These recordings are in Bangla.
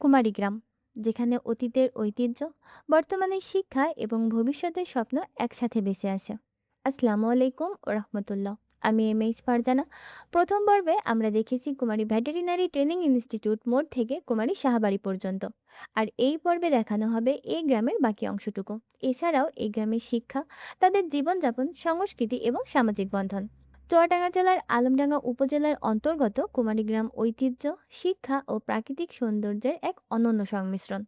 কুমারী গ্রাম, যেখানে অতীতের ঐতিহ্য, বর্তমানের শিক্ষা এবং ভবিষ্যতের স্বপ্ন একসাথে বেঁচে আছে। আসসালামু আলাইকুম ও রহমতুল্লাহ। আমি এইচ ফারজানা। প্রথম পর্বে আমরা দেখেছি কুমারী ভেটেরিনারি ট্রেনিং ইনস্টিটিউট মোড় থেকে কুমারী সাহাবাড়ি পর্যন্ত। আর এই পর্বে দেখানো হবে এই গ্রামের বাকি অংশটুকু। এছাড়াও এই গ্রামের শিক্ষা, তাদের জীবনযাপন, সংস্কৃতি এবং সামাজিক বন্ধন। চুয়াডাঙ্গা জেলার আলমডাঙ্গা উপজেলার অন্তর্গত কুমারীগ্রাম ঐতিহ্য, শিক্ষা ও প্রাকৃতিক সৌন্দর্যের এক অনন্য সংমিশ্রণ।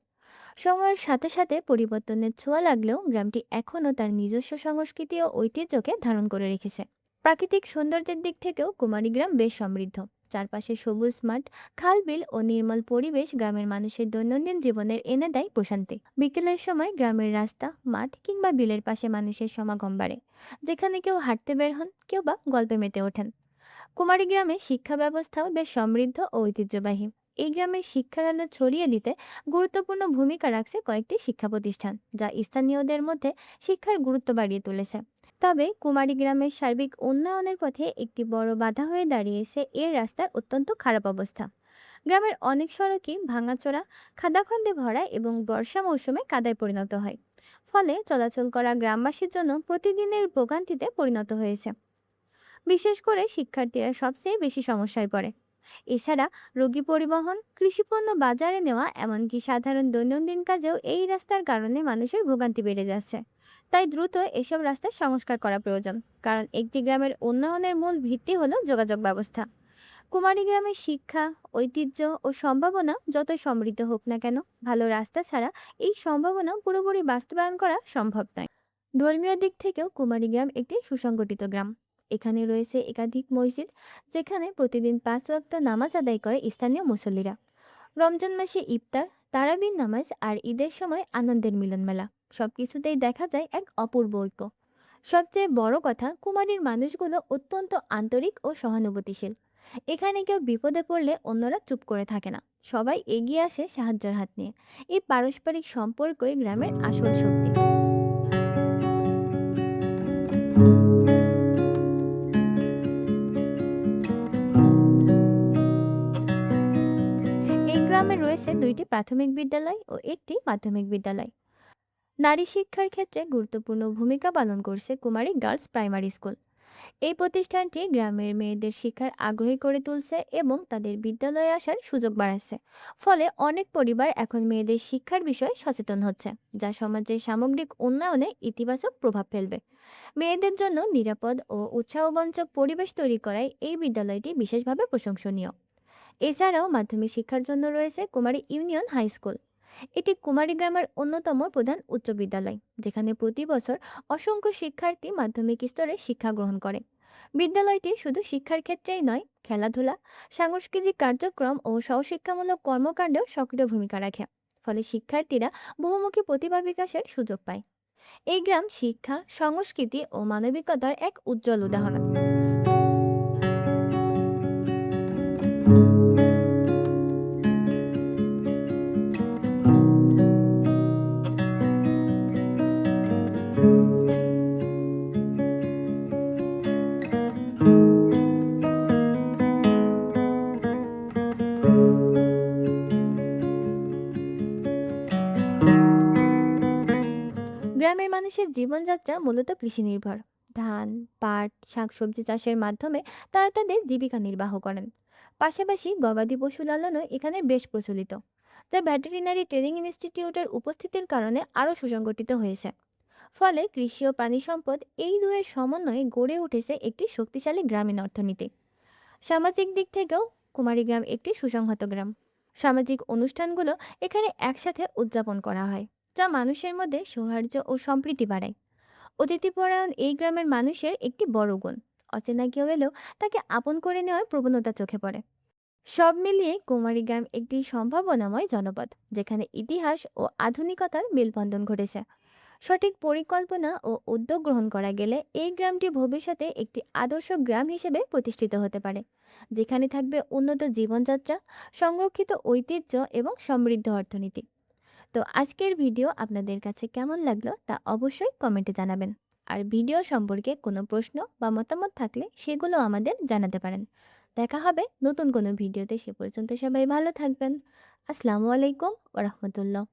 সময়ের সাথে সাথে পরিবর্তনের ছোঁয়া লাগলেও গ্রামটি এখনও তার নিজস্ব সংস্কৃতি ও ঐতিহ্যকে ধারণ করে রেখেছে। প্রাকৃতিক সৌন্দর্যের দিক থেকেও কুমারীগ্রাম বেশ সমৃদ্ধ। চারপাশে সবুজ মাঠ, খাল বিল ও নির্মল পরিবেশ গ্রামের মানুষের দৈনন্দিন জীবনের এনে দেয় প্রশান্তি। বিকেলের সময় গ্রামের রাস্তা, মাঠ কিংবা বিলের পাশে মানুষের সমাগম বাড়ে, যেখানে কেউ হাঁটতে বের হন, কেউ বা গল্পে মেতে ওঠেন। কুমারী গ্রামে শিক্ষা ব্যবস্থাও বেশ সমৃদ্ধ ও ঐতিহ্যবাহী। এই গ্রামের শিক্ষার আলো ছড়িয়ে দিতে গুরুত্বপূর্ণ ভূমিকা রাখছে কয়েকটি শিক্ষা প্রতিষ্ঠান, যা স্থানীয়দের মধ্যে শিক্ষার গুরুত্ব বাড়িয়ে তুলেছে। তবে কুমারী গ্রামের সার্বিক উন্নয়নের পথে একটি বড় বাধা হয়ে দাঁড়িয়েছে এর রাস্তার অত্যন্ত খারাপ অবস্থা। গ্রামের অনেক সড়কই ভাঙাচোরা, খাদাখন্দে ভরা এবং বর্ষা মৌসুমে কাদায় পরিণত হয়। ফলে চলাচল করা গ্রামবাসীর জন্য প্রতিদিনের ভোগান্তিতে পরিণত হয়েছে। বিশেষ করে শিক্ষার্থীরা সবচেয়ে বেশি সমস্যায় পড়ে। এছাড়া রোগী পরিবহন, কৃষিপণ্য বাজারে নেওয়া, এমনকি সাধারণ দৈনন্দিন কাজেও এই রাস্তার কারণে মানুষের ভোগান্তি বেড়ে যাচ্ছে। তাই দ্রুত এসব রাস্তার সংস্কার করা প্রয়োজন, কারণ একটি গ্রামের উন্নয়নের মূল ভিত্তি হলো যোগাযোগ ব্যবস্থা। কুমারী গ্রামের শিক্ষা, ঐতিহ্য ও সম্ভাবনা যতই সমৃদ্ধ হোক না কেন, ভালো রাস্তা ছাড়া এই সম্ভাবনা পুরোপুরি বাস্তবায়ন করা সম্ভব নয়। ধর্মীয় দিক থেকেও কুমারীগ্রাম একটি সুসংগঠিত গ্রাম। এখানে রয়েছে একাধিক মসজিদ, যেখানে প্রতিদিন ৫ ওয়াক্ত নামাজ আদায় করে স্থানীয় মুসল্লিরা। রমজান মাসে ইফতার, তারাবির নামাজ আর ঈদের সময় আনন্দের মিলন মেলা, সবকিছুতেই দেখা যায় এক অপূর্ব ঐক্য। সবচেয়ে বড় কথা, কুমারীর মানুষগুলো অত্যন্ত আন্তরিক ও সহানুভূতিশীল। এখানে কেউ বিপদে পড়লে অন্যরা চুপ করে থাকে না, সবাই এগিয়ে আসে সাহায্যের হাত নিয়ে। এই পারস্পরিক সম্পর্কই গ্রামের আসল শক্তি। এই গ্রামে রয়েছে দুইটি প্রাথমিক বিদ্যালয় ও একটি মাধ্যমিক বিদ্যালয়। নারী শিক্ষার ক্ষেত্রে গুরুত্বপূর্ণ ভূমিকা পালন করছে কুমারী গার্লস প্রাইমারি স্কুল। এই প্রতিষ্ঠানটি গ্রামের মেয়েদের শিক্ষার আগ্রহী করে তুলছে এবং তাদের বিদ্যালয়ে আসার সুযোগ বাড়াচ্ছে। ফলে অনেক পরিবার এখন মেয়েদের শিক্ষার বিষয়ে সচেতন হচ্ছে, যা সমাজের সামগ্রিক উন্নয়নে ইতিবাচক প্রভাব ফেলবে। মেয়েদের জন্য নিরাপদ ও উৎসাহবঞ্চক পরিবেশ তৈরি করায় এই বিদ্যালয়টি বিশেষভাবে প্রশংসনীয়। এছাড়াও মাধ্যমিক শিক্ষার জন্য রয়েছে কুমারী ইউনিয়ন হাই স্কুল। এটি কুমারী গ্রামের অন্যতম প্রধান উচ্চ বিদ্যালয়, যেখানে প্রতি বছর অসংখ্য শিক্ষার্থী মাধ্যমিক স্তরে শিক্ষা গ্রহণ করে। বিদ্যালয়টি শুধু শিক্ষার ক্ষেত্রেই নয়, খেলাধুলা, সাংস্কৃতিক কার্যক্রম ও সহশিক্ষামূলক কর্মকাণ্ডেও সক্রিয় ভূমিকা রাখে। ফলে শিক্ষার্থীরা বহুমুখী প্রতিভা বিকাশের সুযোগ পায়। এই গ্রাম শিক্ষা, সংস্কৃতি ও মানবিকতার এক উজ্জ্বল উদাহরণ। গ্রামের মানুষের জীবনযাত্রা মূলত কৃষি নির্ভর। ধান, পাট, শাকসবজি চাষের মাধ্যমে তারা তাদের জীবিকা নির্বাহ করেন। পাশাপাশি গবাদি পশু লালনও এখানে বেশ প্রচলিত, যা ভেটেরিনারি ট্রেনিং ইনস্টিটিউটের উপস্থিতির কারণে আরও সুসংগঠিত হয়েছে। ফলে কৃষি ও প্রাণী সম্পদ, এই দুয়ের সমন্বয়ে গড়ে উঠেছে একটি শক্তিশালী গ্রামীণ অর্থনীতি। সামাজিক দিক থেকেও কুমারীগ্রাম একটি সুসংহত গ্রাম। সামাজিক অনুষ্ঠানগুলো এখানে একসাথে উদযাপন করা হয়, যা মানুষের মধ্যে সৌহার্দ্য ও সম্প্রীতি বাড়ায়। অতিথিপরায়ণ এই গ্রামের মানুষের একটি বড় গুণ। অচেনা কেউ এলেও তাকে আপন করে নেওয়ার প্রবণতা চোখে পড়ে। সব মিলিয়ে কুমারীগ্রাম একটি সম্ভাবনাময় জনপদ, যেখানে ইতিহাস ও আধুনিকতার মেলবন্ধন ঘটেছে। সঠিক পরিকল্পনা ও উদ্যোগ গ্রহণ করা গেলে এই গ্রামটি ভবিষ্যতে একটি আদর্শ গ্রাম হিসেবে প্রতিষ্ঠিত হতে পারে, যেখানে থাকবে উন্নত জীবনযাত্রা, সংরক্ষিত ঐতিহ্য এবং সমৃদ্ধ অর্থনীতি। তো আজকের ভিডিও আপনাদের কাছে কেমন লাগলো তা অবশ্যই কমেন্টে জানাবেন। আর ভিডিও সম্পর্কে কোনো প্রশ্ন বা মতামত থাকলে সেগুলো আমাদের জানাতে পারেন। দেখা হবে নতুন কোনো ভিডিওতে। সে পর্যন্ত সবাই ভালো থাকবেন। আসসালামু আলাইকুম ওয়া রাহমাতুল্লাহ।